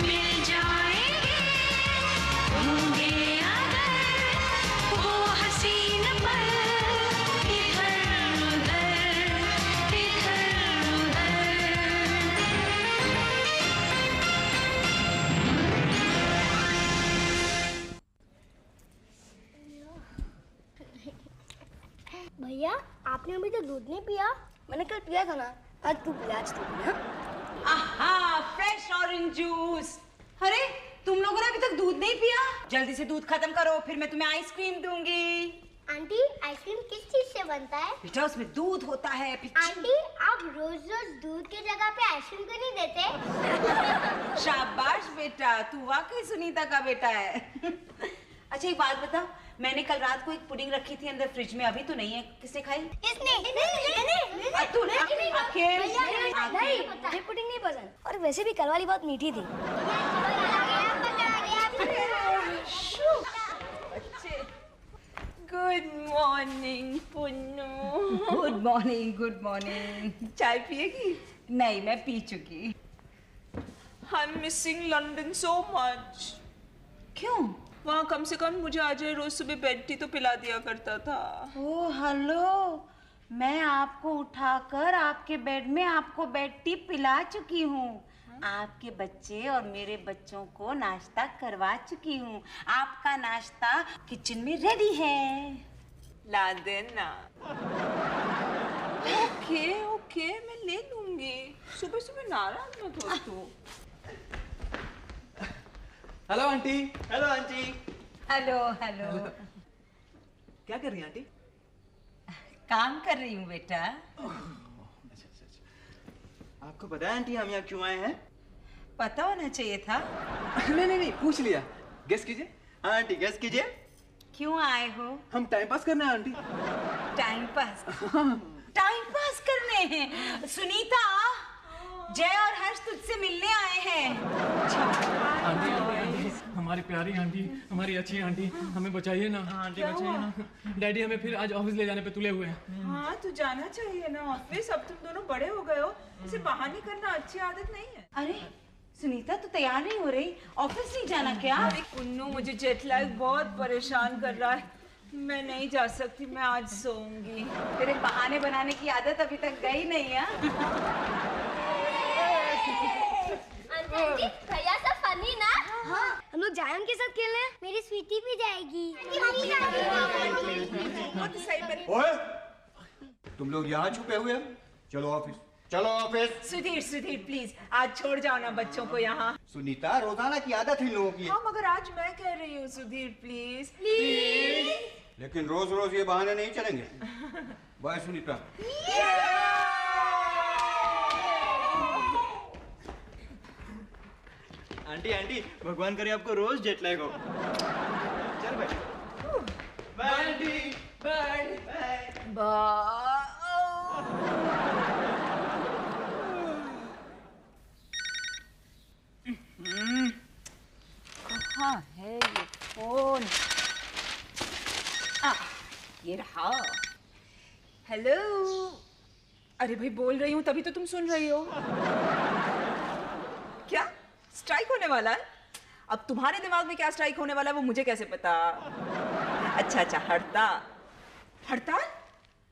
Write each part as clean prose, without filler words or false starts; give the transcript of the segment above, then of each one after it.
मिल जाएंगे, होंगे अगर वो हसीन पल इधर उधर इधर उधर। भैया आपने अभी तो दूध नहीं पिया। मैंने कल पिया था ना, आज तू पिया, आज तू पिया। आहा, फ्रेश ऑरेंज जूस। अरे तुम लोगों ने अभी तक दूध नहीं पिया? जल्दी से दूध खत्म करो, फिर मैं तुम्हें आइसक्रीम दूंगी। आंटी आइसक्रीम किस चीज से बनता है? बेटा उसमें दूध होता है। आंटी आप रोज रोज दूध की जगह पे आइसक्रीम क्यों नहीं देते? शाबाश बेटा, तू वाकई सुनीता का बेटा है। अच्छा एक बात बताओ, मैंने कल रात को एक पुडिंग रखी थी अंदर फ्रिज में, अभी तो नहीं है, किसने खाई? इसने। मुझे पुडिंग नहीं पसंद, और वैसे भी कल वाली बहुत मीठी थी। Good morning Punnu. Good morning, good morning. चाय पिएगी? नहीं, मैं पी चुकी। I'm missing London so much. क्यों? वहाँ कम से कम मुझे अजय रोज सुबह बेड टी तो पिला दिया करता था। ओह हेलो, मैं आपको उठाकर आपके बेड में आपको बेड टी पिला चुकी हूँ। आपके बच्चे और मेरे बच्चों को नाश्ता करवा चुकी हूँ। आपका नाश्ता किचन में रेडी है। ला देना। ओके ओके, मैं ले लूंगी। सुबह सुबह नाराज मत हो तू। Hello aunty. Hello aunty. Hello hello. क्या कर रही हैं आंटी? काम कर रही हूँ बेटा। अच्छा। आपको पता है आंटी हम यहाँ क्यों आए हैं? पता होना चाहिए था। नहीं पूछ लिया। गेस कीजिए। हाँ आंटी गेस कीजिए। क्यों आए हो? हम टाइम पास करने हैं aunty. Time pass? Time pass करने हैं? सुनीता, जय और हर्ष तुझसे मिलने आए हैं। आंटी हमारी प्यारी आंटी, हमारी अच्छी आंटी, हमें बचाइए ना। हाँ आंटी बचाइए ना। डैडी हमें फिर आज ऑफिस ले जाने पे तुले हुए हैं। हाँ तू जाना चाहिए ना ऑफिस, अब तुम दोनों बड़े हो गए हो। इसे बहाने करना अच्छी आदत नहीं है। अरे सुनीता, तू तैयार नहीं हो रही? ऑफिस नहीं जाना क्या? अरे कुन्नू, मुझे जेट लैग बहुत परेशान कर रहा है, मैं नहीं जा सकती, मैं आज सोऊंगी। तेरे बहाने बनाने की आदत अभी तक गई नहीं है। आंटी भैया सब फनी ना? हाँ। हम लोग जाए उनके साथ खेलने। मेरी स्वीटी भी जाएगी। ओए, तुम लोग यहाँ छुपे हुए हो? चलो ऑफिस, चलो ऑफिस। सुधीर सुधीर प्लीज आज छोड़ जाओ ना बच्चों को यहाँ। सुनीता, रोजाना की आदत इन लोगों की है। हाँ मगर आज मैं कह रही हूँ सुधीर प्लीज। लेकिन रोज रोज ये बहाने नहीं चलेंगे। बाय सुनीता। आंटी आंटी, भगवान करे आपको रोज जेट लैग हो। चल भाई। Bye aunty. बाय। कहाँ है ये फोन? ये रहा। हेलो। अरे भाई बोल रही हूँ तभी तो तुम सुन रही हो। क्या स्ट्राइक होने वाला है? अब तुम्हारे दिमाग में क्या स्ट्राइक होने वाला है वो मुझे कैसे पता? अच्छा हड़ताल। हड़ताल?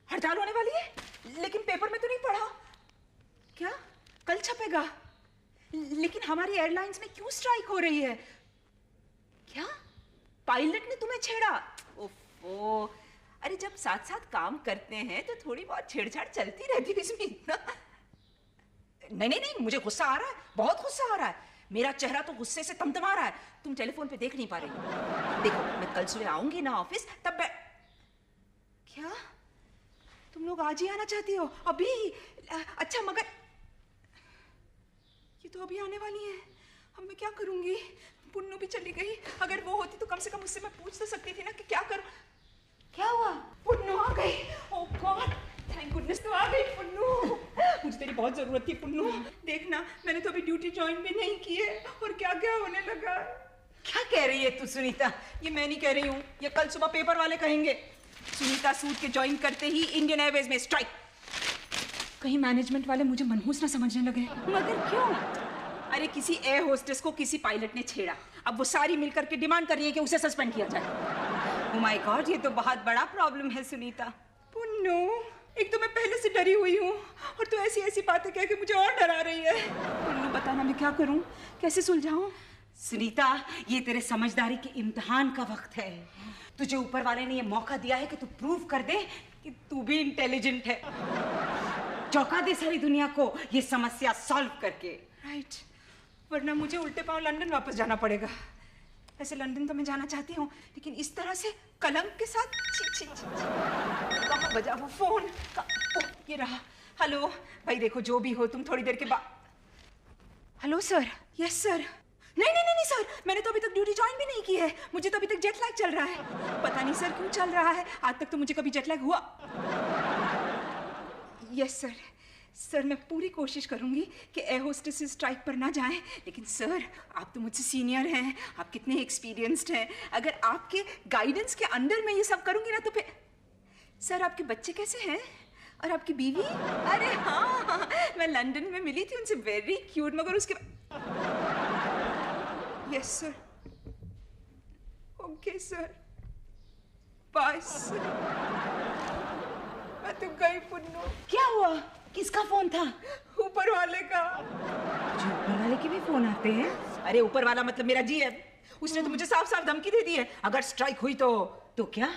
हड़ताल होने वाली है? लेकिन पेपर में तो नहीं पढ़ा। क्या कल छपेगा? लेकिन हमारी एयरलाइंस में क्यों स्ट्राइक हो रही है? क्या पायलट ने तुम्हें छेड़ा? ओफो, अरे जब साथ साथ काम करते हैं तो थोड़ी बहुत छेड़छाड़ चलती रहती है, इसमें इतना नहीं, मुझे गुस्सा आ रहा है, बहुत गुस्सा आ रहा है। मेरा चेहरा तो गुस्से से तमतमा रहा है। तुम टेलीफोन पे देख नहीं पा रही हो। देखो मैं कल सुबह आऊंगी ना ऑफिस, तब क्या तुम लोग आज ही आना चाहती हो? अभी? अच्छा मगर ये तो अभी आने वाली है, अब मैं क्या करूंगी? पुन्नू भी चली गई, अगर वो होती तो कम से कम उससे मैं पूछ तो सकती थी ना कि क्या करूं। क्या हुआ? पुन्नू आ गई। ओह गॉड, थैंक गुडनेस तो आ गई पुन्नू। मुझे तेरी बहुत जरूरत थी पुन्नू। देखना मैंने तो अभी ड्यूटी ज्वाइन भी नहीं की है और क्या क्या होने लगा। क्या कह रही है तू सुनीता? ये मैं नहीं कह रही हूँ, ये कल सुबह पेपर वाले कहेंगे। सुनीता सूट के ज्वाइन करते ही इंडियन एयरवेज में स्ट्राइक। कहीं मैनेजमेंट वाले मुझे मनहूस ना समझने लगे। मगर क्यों? अरे किसी एयर होस्टेस को किसी पायलट ने छेड़ा, अब वो सारी मिलकर के डिमांड कर रही है कि उसे सस्पेंड किया जाए। ओह माय गॉड, ये तो बहुत बड़ा प्रॉब्लम है सुनीता। पुन्नू, एक तो मैं पहले से डरी हुई हूँ और तू ऐसी ऐसी बातें कह के मुझे और डरा रही है। पुन्नू बताना मैं क्या करूँ, कैसे सुलझाऊँ? सुनीता, ये तेरे समझदारी के इम्तिहान का वक्त है। तुझे ऊपर वाले ने ये मौका दिया है कि तू प्रूव कर दे कि तू भी इंटेलिजेंट है। चौंका दे सारी दुनिया को ये समस्या सॉल्व करके। राइट, वरना मुझे उल्टे पांव लंदन वापस जाना पड़ेगा। वैसे लंदन तो मैं जाना चाहती हूँ, लेकिन इस तरह से कलंक के साथ छी छी छी। कहाँ बजा वो फोन? ओह, ये रहा। हेलो भाई, देखो जो भी हो तुम थोड़ी देर के बाद। Hello sir. Yes sir. नहीं नहीं नहीं नहीं सर, मैंने तो अभी तक ड्यूटी ज्वाइन भी नहीं की है। मुझे तो अभी तक जेट लैग चल रहा है। पता नहीं सर क्यों चल रहा है, आज तक तो मुझे कभी जेट लैग हुआ। Yes sir. सर मैं पूरी कोशिश करूंगी कि एयर होस्टेस स्ट्राइक पर ना जाएं, लेकिन सर आप तो मुझसे सीनियर हैं, आप कितने एक्सपीरियंस्ड हैं। अगर आपके गाइडेंस के अंडर मैं ये सब करूंगी ना तो फिर। सर आपके बच्चे कैसे हैं और आपकी बीवी? अरे हाँ, मैं लंदन में मिली थी उनसे, वेरी क्यूट। मगर उसके yes sir. Okay sir, bye sir. मैं तो गई पुन्नू। क्या हुआ? किसका फोन था? ऊपर वाले का। ऊपर वाले के भी फोन आते हैं? अरे ऊपर वाला मतलब मेरा जीएम, उसने तो मुझे साफ साफ धमकी दे दी है अगर स्ट्राइक हुई तो क्या?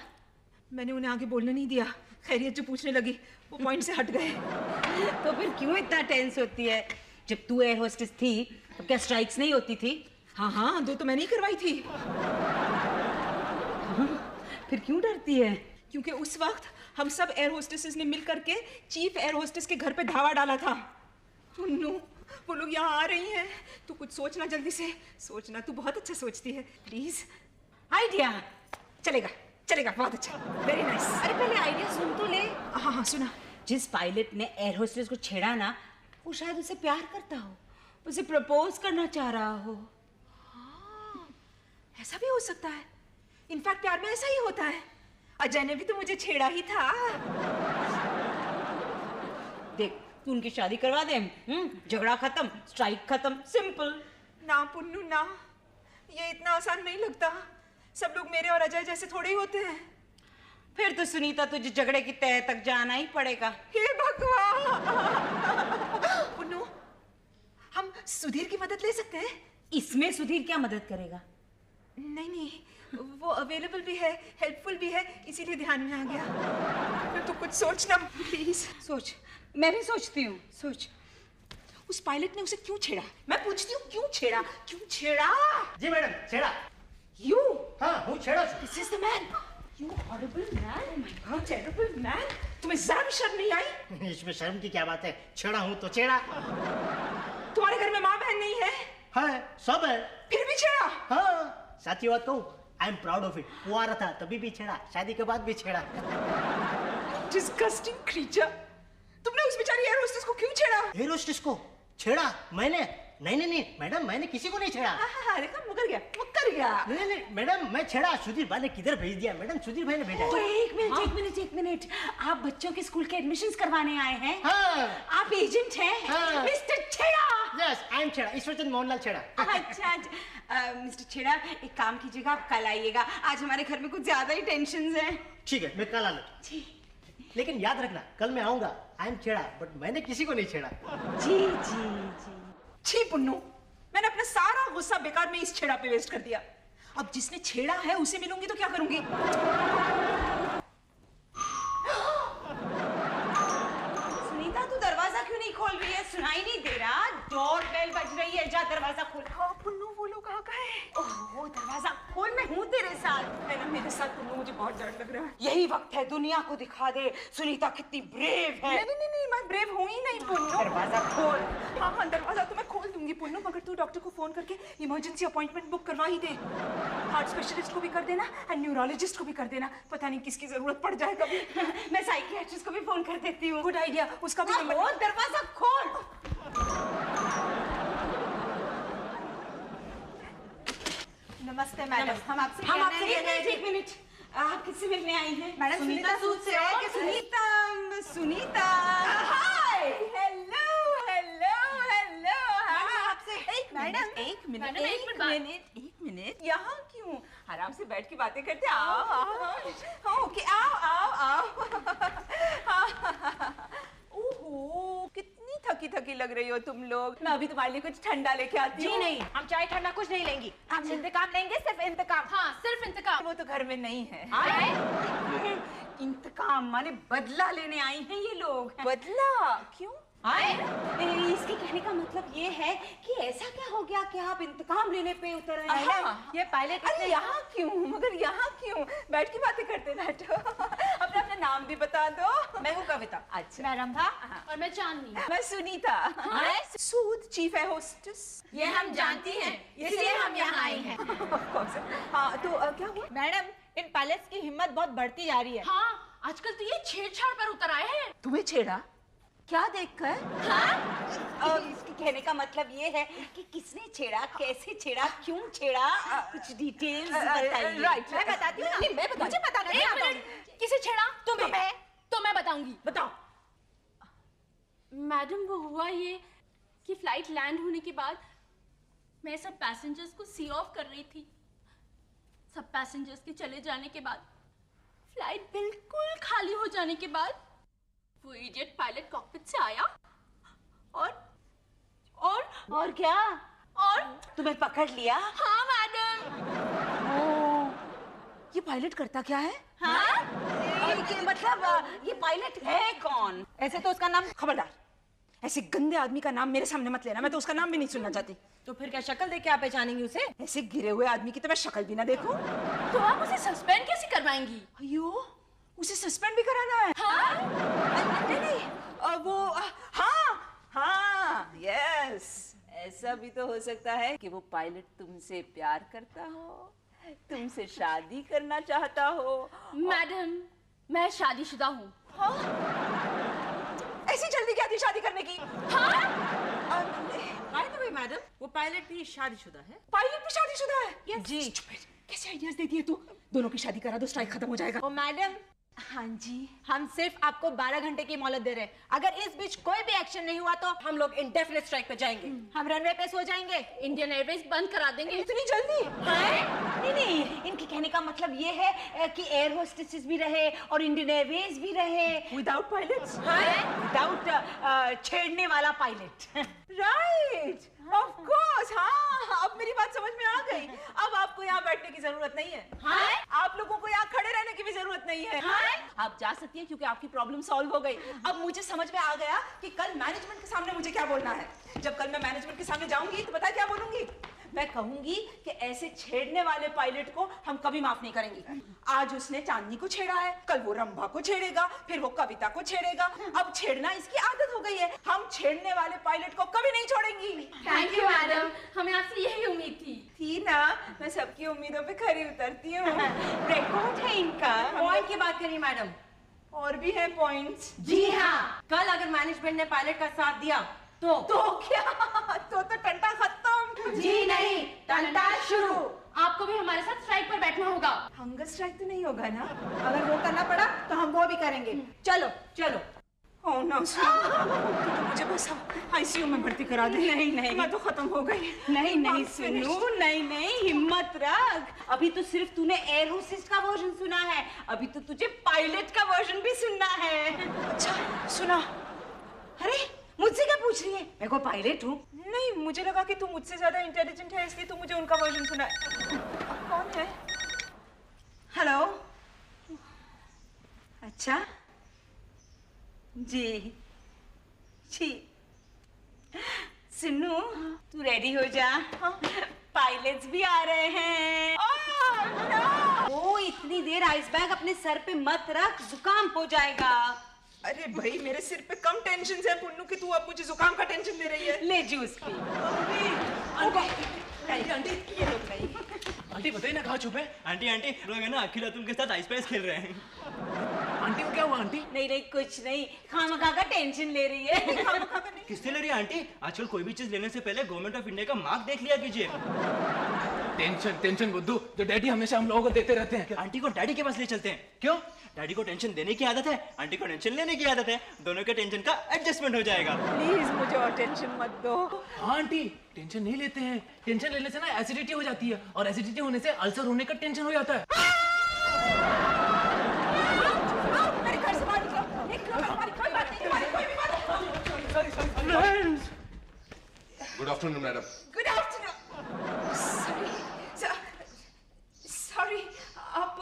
मैंने उन्हें आगे बोलने नहीं दिया, खैरियत जो पूछने लगी वो पॉइंट से हट गए। तो फिर क्यों इतना टेंस होती है? जब तू एयर होस्टेस थी तो क्या स्ट्राइक्स नहीं होती थी? हाँ हाँ, 2 तो मैंने ही करवाई थी। फिर क्यों डरती है? क्योंकि उस वक्त हम सब एयर होस्टेसेस ने मिलकर के चीफ एयर होस्टेस के घर पे धावा डाला था। पुन्नू, वो लोग यहाँ आ रही हैं, तू कुछ सोचना जल्दी से। सोचना, तू बहुत अच्छा सोचती है, प्लीज। आइडिया चलेगा चलेगा, बहुत अच्छा, वेरी नाइस। अरे पहले आइडिया सुन तो ले। हाँ हाँ सुना। जिस पायलट ने एयर होस्टेस को छेड़ा ना, वो शायद उसे प्यार करता हो, उसे प्रपोज करना चाह रहा हो। हाँ, ऐसा भी हो सकता है। इनफैक्ट प्यार में ऐसा ही होता है। अजय ने भी तो मुझे छेड़ा ही था। देख, तू उनकी शादी करवा दे, झगड़ा खत्म, स्ट्राइक खत्म, सिंपल। ना पुन्नू ना, ये इतना आसान नहीं लगता। सब लोग मेरे और अजय जैसे थोड़े ही होते हैं। फिर तो सुनीता तुझे झगड़े की तह तक जाना ही पड़ेगा। हे भगवान! पुन्नू, हम सुधीर की मदद ले सकते हैं? इसमें सुधीर क्या मदद करेगा? नहीं नहीं, वो अवेलेबल भी है, हेल्पफुल भी है, इसीलिए ध्यान में आ गया। तो कुछ सोचना प्लीज। सोच, मैं भी सोचती हूँ। सोच, उस पायलट ने उसे क्यों छेड़ा? मैं पूछती हूँ क्यों छेड़ा, क्यों छेड़ा? जी मैडम, छेड़ा। You? हाँ, हूँ छेड़ा। This is the man. You horrible man. Oh my God, terrible man. तुम्हें जरा भी शर्म नहीं आई? इसमें शर्म की क्या बात है? छेड़ा हूँ तो छेड़ा। तुम्हारे घर में माँ बहन नहीं है? हाँ, सब है। फिर भी छेड़ा? हाँ, साथी बात कहूँ, I am proud of it. कुंवारा था तभी भी छेड़ा, शादी के बाद भी छेड़ा। Disgusting creature. तुमने उस बेचारी एयर होस्टेस को क्यों छेड़ा? एयर होस्टेस को छेड़ा मैंने? नहीं मैडम, मैंने किसी को नहीं छेड़ा। हाँ, देखा, मुकर गया। नहीं मैडम, मैं छेड़ा। सुधीर भाई ने किधर भेज दिया? मैडम, सुधीर भाई ने भेजा है। एक मिनट। आप बच्चों के स्कूल के एडमिशंस करवाने आए हैं? हाँ। आप एजेंट हैं? हाँ। मिस्टर छेड़ा। यस, आई एम छेड़ा, ईश्वरचंद मोहनलाल छेड़ा। अच्छा, मिस्टर छेड़ा, एक काम कीजिएगा, आप कल आइएगा। आज हमारे घर में कुछ ज्यादा ही टेंशन है। ठीक है, मैं कल आ लूँ। लेकिन याद रखना, कल मैं आऊंगा। आई एम छेड़ा, बट मैंने किसी को नहीं छेड़ा। जी। छी पुन्नू, मैंने अपना सारा गुस्सा बेकार में इस छेड़ा पे वेस्ट कर दिया। अब जिसने छेड़ा है उसे मिलूंगी तो क्या करूंगी? सुनीता, तू दरवाजा क्यों नहीं खोल रही है? सुनाई नहीं दे रहा? डोर बेल बज रही है, जा दरवाजा खोल। हाँ पुन्नू, वो लोग कहाँ गए? ओह, दरवाजा खोल, मैं हूँ तेरे साथ। है ना मेरे साथ पुन्नू, मुझे बहुत डर लग रहा है। यही वक्त है, दुनिया को दिखा दे सुनीता कितनी ब्रेव है। नहीं, मैं ब्रेव हूँ ही नहीं पुन्नू। दरवाजा खोल। हाँ, दरवाजा तो मैं खोल दूंगी पुन्नू, मगर तू डॉक्टर को फोन करके इमरजेंसी अपॉइंटमेंट बुक करवा ही दे। हार्ट स्पेशलिस्ट को भी कर देना और न्यूरोलॉजिस्ट को भी कर देना। पता नहीं किसकी जरूरत पड़ जाए कभी। मैं साइकियाट्रिस्ट को भी फोन कर देती हूँ। गुड आइडिया, उसका भी नंबर। दरवाजा खोल। नमस्ते मैडम, हम आपसे एक मिनट, आप किससे मिलने आई हैं? मैडम, सुनीता सूद से है कि सुनीता। हाय, हेलो। आपसे एक मैडम एक मिनट यहाँ क्यों? आराम से बैठ के बातें करते। आओ आओ, ओके आओ आओ आओ। ओहो, कितनी थकी थकी लग रही हो तुम लोग। मैं अभी तुम्हारे लिए कुछ ठंडा लेके आती हूँ। जी नहीं, हम चाय ठंडा कुछ नहीं लेंगी। हम इंतकाम लेंगे, सिर्फ इंतकाम। हाँ, सिर्फ इंतकाम। वो तो घर में नहीं है। इंतकाम माने बदला लेने आई हैं ये लोग। बदला? क्यों? इसके कहने का मतलब ये है कि ऐसा क्या हो गया कि आप इंतकाम लेने पे उतर आए हैं? ये पायलट अरे यहाँ क्यों? मगर यहाँ क्यों? बैठ के बातें करते बैठो। अपना नाम भी बता दो। मैं हूँ कविता। अच्छा। मैं रंभा और मैं चांदनी। मैं सुनीता। सूद चीफ है होस्टेस। ये हम जानती हैं, इसलिए हम यहाँ आई हैं। हाँ तो क्या हुआ? मैडम, इन पायलट्स की हिम्मत बहुत बढ़ती जा रही है। हाँ, आजकल तो ये छेड़छाड़ पर उतर आए हैं। तुम्हें छेड़ा? क्या देखकर? और इसके कहने का मतलब ये है कि किसने छेड़ा, कैसे छेड़ा, क्यों छेड़ा, कुछ डिटेल्स बताइए। राइट, मैं बताती हूँ ना। नहीं, मैं बताती मुझे पता नहीं। एक मिनट, किसे छेड़ा? तुम्हें। तो मैं बताऊंगी। बताओ। मैडम, वो हुआ ये कि फ्लाइट लैंड होने के बाद मैं सब पैसेंजर्स को सी ऑफ कर रही थी। सब पैसेंजर्स के चले जाने के बाद, फ्लाइट बिल्कुल खाली हो जाने के बाद, वो इडियट पायलट कॉकपिट से आया और क्या? और तुम्हें पकड़ लिया? हाँ मैडम। ये पायलट करता क्या है? हाँ? ये मतलब ये पायलट है कौन? ऐसे तो उसका नाम। खबरदार, ऐसे गंदे आदमी का नाम मेरे सामने मत लेना। मैं तो उसका नाम भी नहीं सुनना चाहती। तो फिर क्या शक्ल देख के आप पहचानेंगी उसे? ऐसे गिरे हुए आदमी की तो मैं शक्ल भी ना देखूं। तो आप उसे सस्पेंड कैसे करवाएंगी? अयो, उसे सस्पेंड भी कराना है? हाँ? नहीं, वो हाँ, यस, ऐसा भी तो हो सकता है कि वो पायलट तुमसे प्यार करता हो, तुमसे शादी करना चाहता हो। मैडम, मैं शादीशुदा हूँ। ऐसी जल्दी क्या थी शादी करने की? बाय द वे मैडम, वो पायलट भी शादीशुदा है। पायलट भी शादीशुदा है? जी। कैसे आइडियाज देती है तू? दोनों की शादी करा दो, स्ट्राइक खत्म हो जाएगा। ओ मैडम, हाँ जी। हम सिर्फ आपको 12 घंटे की मोहलत दे रहे हैं। अगर इस बीच कोई भी एक्शन नहीं हुआ तो हम लोग इंडेफिनिट स्ट्राइक पे जाएंगे। हम रनवे पे सो जाएंगे। इंडियन एयरवेज बंद करा देंगे। इतनी जल्दी? नहीं, इनके कहने का मतलब ये है कि एयर होस्टेसेस भी रहे और इंडियन एयरवेज भी रहे। Without pilots? विदाउट छेड़ने वाला पायलट। Right, of course. हाँ, अब मेरी बात समझ में आ गई। अब आपको यहाँ बैठने की जरूरत नहीं है। आप लोगों को यहाँ खड़े रहने की भी जरूरत नहीं है। आप जा सकती हैं क्योंकि आपकी प्रॉब्लम सॉल्व हो गई। अब मुझे समझ में आ गया कि कल मैनेजमेंट के सामने मुझे क्या बोलना है। जब कल मैं मैनेजमेंट के सामने जाऊंगी तो पता है क्या बोलूंगी? मैं कहूंगी कि ऐसे छेड़ने वाले पायलट को हम कभी माफ नहीं करेंगे। आज उसने चांदनी को छेड़ा है, कल वो रंभा को छेड़ेगा, फिर वो कविता को छेड़ेगा। अब छेड़ना इसकी आदत हो गई है। हम छेड़ने वाले पायलट को कभी नहीं छोड़ेंगी। थैंक यू मैडम, हमें आपसे यही उम्मीद थी ना। मैं सबकी उम्मीदों पे खरी उतरती हूँ। रिकॉर्ड है इनका। पॉइंट की बात करिए मैडम। और भी है पॉइंट्स? जी हाँ, कल अगर मैनेजमेंट ने पायलट का साथ दिया तो क्या? तो टंटा खत्म? जी नहीं, टंटा शुरू। आपको भी हमारे साथ स्ट्राइक पर बैठना होगा। हंगर स्ट्राइक तो नहीं होगा ना? अगर वो करना पड़ा तो हम वो भी करेंगे। चलो चलो। ओह नो, मुझे बस आईसीयू में भर्ती करा दे। नहीं, मैं तो खत्म हो गई। नहीं सुनू, नहीं, हिम्मत रख। अभी तो सिर्फ तूने एयर होस्टेस का वर्जन सुना है, अभी तो तुझे पायलट का वर्जन भी सुनना है। अच्छा सुना। अरे मुझसे क्या पूछ रही है? मैं कोई पायलट हूँ? नहीं, मुझे लगा कि तू मुझसे ज्यादा इंटेलिजेंट है इसलिए तू मुझे उनका वर्जन सुना है। कौन है? हेलो। अच्छा जी सुनू, तू रेडी हो जा। पायलट्स भी आ रहे हैं। ओ इतनी देर आइस बैग अपने सर पे मत रख, जुकाम हो जाएगा। अरे भाई, मेरे सिर पे कम टेंशन है पुन्नू कि तू अब मुझे जुकाम का टेंशन दे रही है। ले जूस पी। आंटी, ये लोग नहीं। आंटी बताइए ना, कहाँ छुपे? आंटी लोग है ना अखिल तुम के साथ आइस पाइस खेल रहे हैं। आंटी को क्या हुआ आंटी? नहीं कुछ नहीं, खामखा का टेंशन ले रही है। किससे ले रही है आंटी? आजकल कोई भी चीज लेने से पहले गवर्नमेंट ऑफ इंडिया का मार्क देख लिया कीजिए। टेंशन टेंशन बुद्धू, जो डैडी हमेशा हम लोगों को देते रहते हैं। आंटी को डैडी के पास ले चलते हैं। क्यों? डैडी को टेंशन देने की आदत है, आंटी को टेंशन लेने की आदत है। दोनों के टेंशन का एडजस्टमेंट हो जाएगा। प्लीज मुझे और टेंशन मत दो। हाँ आंटी, टेंशन नहीं लेते हैं। टेंशन लेने से ना एसिडिटी हो जाती है, और एसिडिटी होने से अल्सर होने का टेंशन हो जाता है। मेरे घर से बाहर निकलो, निकलो, हमारी कोई बात नहीं, तुम्हारी कोई भी बात नहीं। Good afternoon madam. Good afternoon. Sorry, आप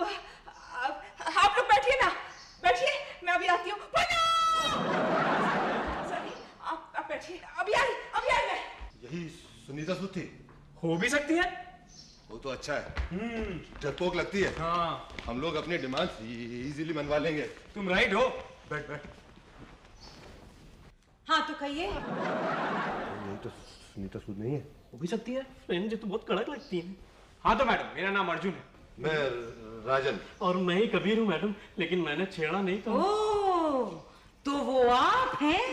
लोग बैठिए ना, बैठिए, मैं अभी आती हूँ। सॉरी, आप बैठिए, अभी आई मैं। यही सुनीता सूद थी? हो भी सकती है। वो तो अच्छा है, डरपोक लगती है। हाँ, हम लोग अपने डिमांड्स इजीली मनवा लेंगे। तुम राइट हो। बैठ बैठ। हाँ तो कहिए। यही तो सुनीता सूद नहीं है? हो भी सकती है। मुझे तो बहुत कड़क लगती है। हाँ तो मैडम, मेरा नाम अर्जुन है। मैं राजन। और मैं ही कबीर हूँ मैडम, लेकिन मैंने छेड़ा नहीं था। ओह, तो वो आप हैं?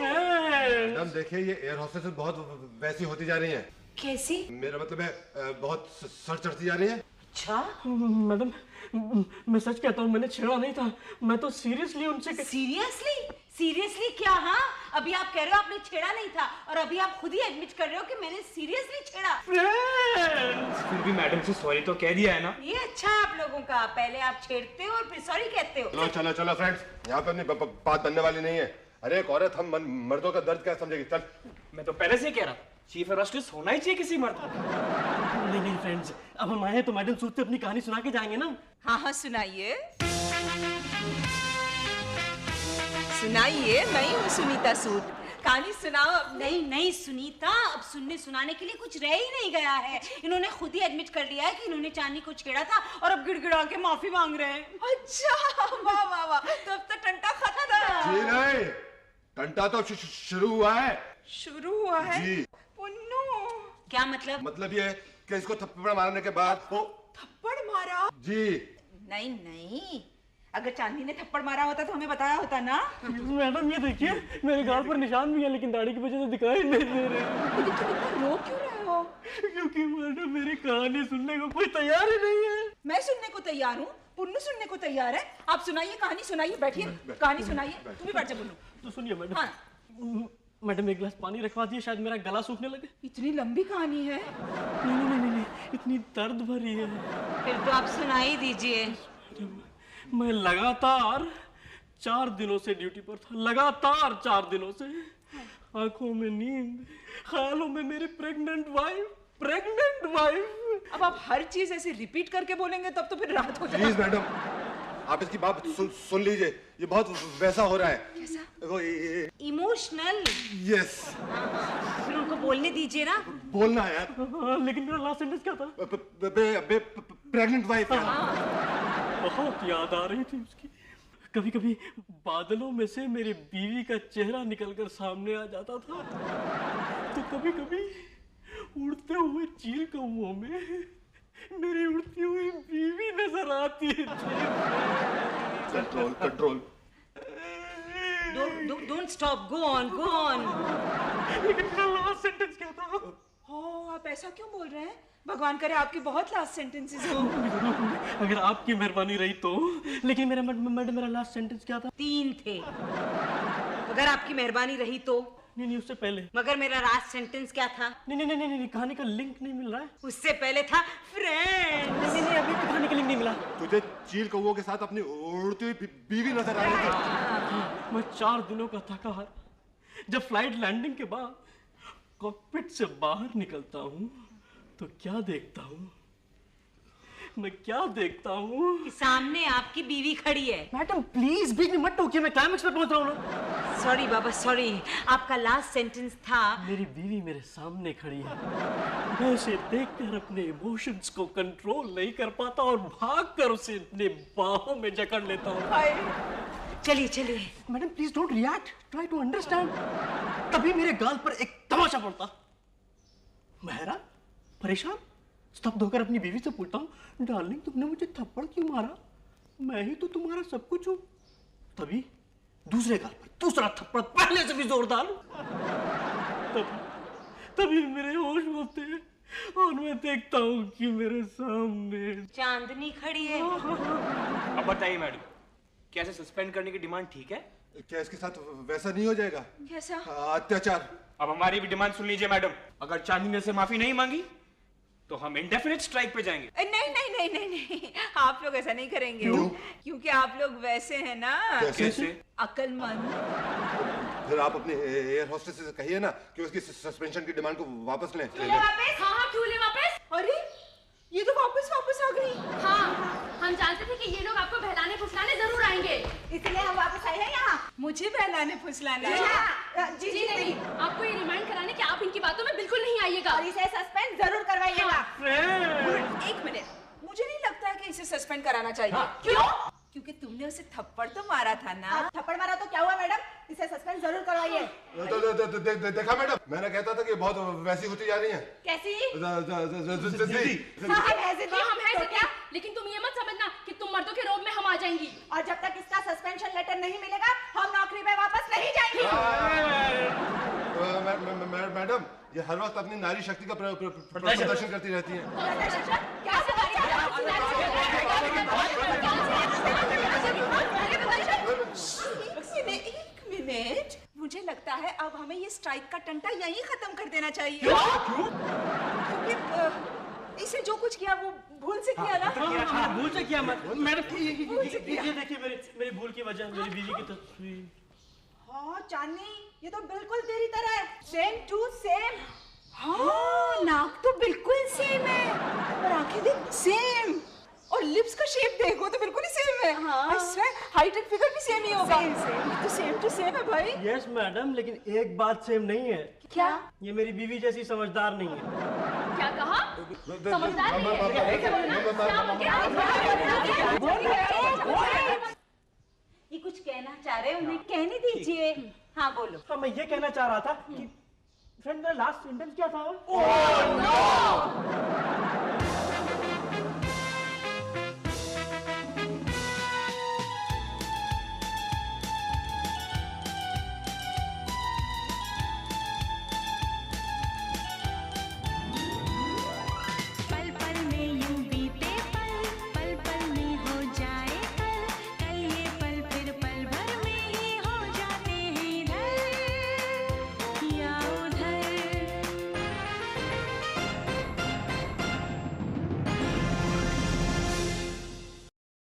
मैडम देखिए, ये एयर होस्टेस बहुत वैसी होती जा रही है। कैसी? मेरा मतलब है बहुत सर चढ़ती जा रही है। अच्छा, मैडम, मैं सच कहता हूँ, मैंने छेड़ा नहीं था। मैं तो सीरियसली उनसे सीरियसली क्या? हाँ, अभी आप कह रहे हो आपने छेड़ा नहीं था, और अभी आप खुद ही एडमिट कर रहे हो कि मैंने सीरियसली छेड़ा। फिर भी मैडम से सॉरी तो कह दिया है ना। ये अच्छा है आप लोगों का, पहले आप छेड़ते हो और फिर सॉरी कहते हो। चलो चलो चलो फ्रेंड्स, यहाँ पे अपनी बात बनने वाली नहीं है। अरे एक औरत हम मर्दों का दर्द क्या समझेगी? चल। मैं तो पहले से ही कह रहा, चीफ एरोस्टेस होना ही चाहिए किसी मर्द को। नहीं फ्रेंड्स, अब हम आए तो मैडम सूद से अपनी कहानी सुना के जाएंगे ना। हाँ, सुनाइए सुनाइए, मैं ही हूँ सुनीता सूद, कहानी सुनाओ। नहीं सुनीता, अब सुनने सुनाने के लिए कुछ रह ही नहीं गया है। इन्होंने खुद ही एडमिट कर लिया है कि इन्होंने चांदी को छेड़ा था, और अब गिड़गिड़ा के माफी मांग रहे हैं। अच्छा, वाह वाह वाह, तो अब तो टंटा खत्म। जी नहीं, टंटा तो शुरू हुआ है। शुरू हुआ है? जी। पुन्नू, क्या मतलब? मतलब ये है कि इसको थप्पड़ मारने के बाद वो। थप्पड़ मारा? जी। नहीं, अगर चांदी ने थप्पड़ मारा होता तो हमें बताया होता ना। मैडम ये देखिए, मेरे गाल पर निशान भी है, लेकिन दाढ़ी की वजह से दिखाई नहीं दे रहे। रो क्यों रहे हो? क्योंकि मैडम मेरी कहानी सुनने को कोई तैयार ही नहीं है। मैं सुनने को तैयार हूँ, पुन्नू सुनने को तैयार है। आप सुनाइए, कहानी सुनाइए, बैठिए, कहानी सुनाइए। तुम भी बैठ जा पुन्नू। तो सुनिए मैडम। हाँ। मैडम एक गिलास पानी रखवा दिए, शायद मेरा गला सूखने लगे। इतनी लंबी कहानी है? नहीं, इतनी दर्द भरी है। फिर तो आप सुना ही दीजिए। मैं लगातार 4 दिनों से ड्यूटी पर था, लगातार 4 दिनों से। आंखों में नींद, ख्यालों में मेरी प्रेग्नेंट वाइफ। अब आप हर चीज ऐसे रिपीट करके बोलेंगे तब तो फिर रात हो प्लीज जाएगी। मैडम, आप इसकी बात सुन लीजिए, ये बहुत वैसा हो रहा है। कैसा? इमोशनल। यस। फिर उनको बोलने दीजिए ना। बोलना है यार। लेकिन मेरा लास्ट सेंटेंस क्या था? Pregnant wife. बहुत याद आ रही थी उसकी। कभी कभी बादलों में से मेरी बीवी का चेहरा निकलकर सामने आ जाता था, तो कभी कभी उड़ते हुए चील कौओं में मेरी उड़ती हुई बीवी नजर आती थी। Control. Don't stop, go on. लेकिन मेरा लास्ट सेंटेंस क्या था? आप ऐसा क्यों बोल रहे हैं? भगवान करे आपकी बहुत लास्ट सेंटेंसेस हो। अगर आपकी मेहरबानी रही तो। लेकिन मेरा लास्ट सेंटेंस क्या था? 3 थे। अगर आपकी मेहरबानी रही तो। नहीं, उससे पहले। मगर मेरा लास्ट सेंटेंस क्या था? नहीं, कहानी का लिंक नहीं मिल रहा है। उससे पहले था फ्रेंड। नहीं, अभी भी कहानी का लिंक नहीं मिला। तुझे चील कौओं के साथ अपनी उड़ती हुई बीवी नजर आ रही थी। मैं 4 दिनों का थका हारा जब फ्लाइट लैंडिंग के बाद कॉकपिट से बाहर निकलता हूँ तो क्या देखता हूँ? मैं क्या देखता हूँ? सामने आपकी बीवी खड़ी है। मैडम प्लीज बीच में मत टोकिए, मैं क्लाइमेक्स पे पहुंच रहा हूँ ना। सॉरी बाबा, सॉरी। आपका लास्ट सेंटेंस था मेरी बीवी मेरे सामने खड़ी है, मैं उसे देखकर अपने इमोशंस को कंट्रोल नहीं कर पाता और भागकर उसे अपने बाहों में जकड़ लेता हूँ। चलिए। Madam please don't react, try to understand. तभी मेरे गाल पर एक तमाशा पड़ता। मैं हैरान, परेशान, स्तब्ध होकर अपनी बीवी से पूछता हूँ, डार्लिंग तुमने मुझे थप्पड़ क्यों मारा? मैं ही तो तुम्हारा सब कुछ हूँ। तभी दूसरे गाल पर दूसरा थप्पड़ पहले से भी जोरदार। तभी मेरे होश होते हैं। और मैं देखता हूँ कि मेरे सामने चांदनी खड़ी है। अब बताइए मैडम, क्या ऐसे सस्पेंड करने की डिमांड ठीक है? क्या इसके साथ वैसा नहीं हो जाएगा? कैसा? अत्याचार। अब हमारी भी डिमांड सुन लीजिए मैडम, अगर चांदनी ने से माफी नहीं मांगी तो हम इंडेफिनिट स्ट्राइक पे जाएंगे। नहीं नहीं नहीं नहीं नहीं, आप लोग ऐसा नहीं करेंगे। क्यों? क्योंकि आप लोग वैसे हैं ना, कैसे? अक्लमंद। फिर आप अपने एयर होस्टेस से कहिए ना कि उसकी सस्पेंशन की डिमांड को वापस लें। वापस? हाँ हाँ, क्यों ले वापस? अरे ये तो वापस आ गई। हाँ, हम जानते थे कि ये लोग आपको बहलाने फुसलाने जरूर आएंगे, इसलिए हम वापस आए हैं यहाँ। मुझे बहलाने फुसलाने? जी नहीं, आपको ये रिमाइंड कराने कि आप इनकी बातों में बिल्कुल नहीं आइएगा। और इसे सस्पेंड जरूर करवाइएगा। एक मिनट, मुझे नहीं लगता है कि इसे सस्पेंड कराना चाहिए। क्यों? क्योंकि तुमने उसे थप्पड़ तो मारा था ना। थप्पड़ मारा तो क्या हुआ मैडम? इसे सस्पेंड जरूर करवाइए। देखा मैडम, मैंने कहता था कि बहुत वैसी होती जा रही है। कैसी? हाँ, हम हैं तो क्या? लेकिन तुम ये मत समझना कि तुम मर्दों के रोब में हम आ जाएंगी। और जब तक इसका सस्पेंशन लेटर नहीं मिलेगा हम नौकरी पे वापस नहीं जाएंगे। मैडम, ये हर वक्त अपनी नारी शक्ति का प्रदर्शन करती रहती है। क्या एक मिनट, मुझे लगता है अब हमें ये स्ट्राइक का टंटा यहीं खत्म कर देना चाहिए। क्योंकि इसे जो कुछ किया वो भूल से किया ना। भूल से किया मैडम। ये देखिए मेरी भूल की वजह मेरी बीवी की तस्वीर। हाँ चांदनी, ये तो बिल्कुल तेरी तरह है, सेम टू सेम। हाँ, नाक तो बिल्कुल सेम है और आंखें देख सेम, और लिप्स का शेप देखो तो बिल्कुल ही सेम है। हाँ। हाइट एंड फिगर भी सेम ही होगा। ये तो सेम टू सेम है भाई। यस मैडम, लेकिन एक बात सेम नहीं है। क्या? ये मेरी बीवी जैसी समझदार नहीं है। क्या कहा? समझदार नहीं है? ये कुछ कहना चाह रहे हैं, उन्हें कहने दीजिए। हाँ बोलो। हाँ, मैं ये कहना चाह रहा था कि फ्रेंड, मेरा लास्ट सेंटेंस क्या था?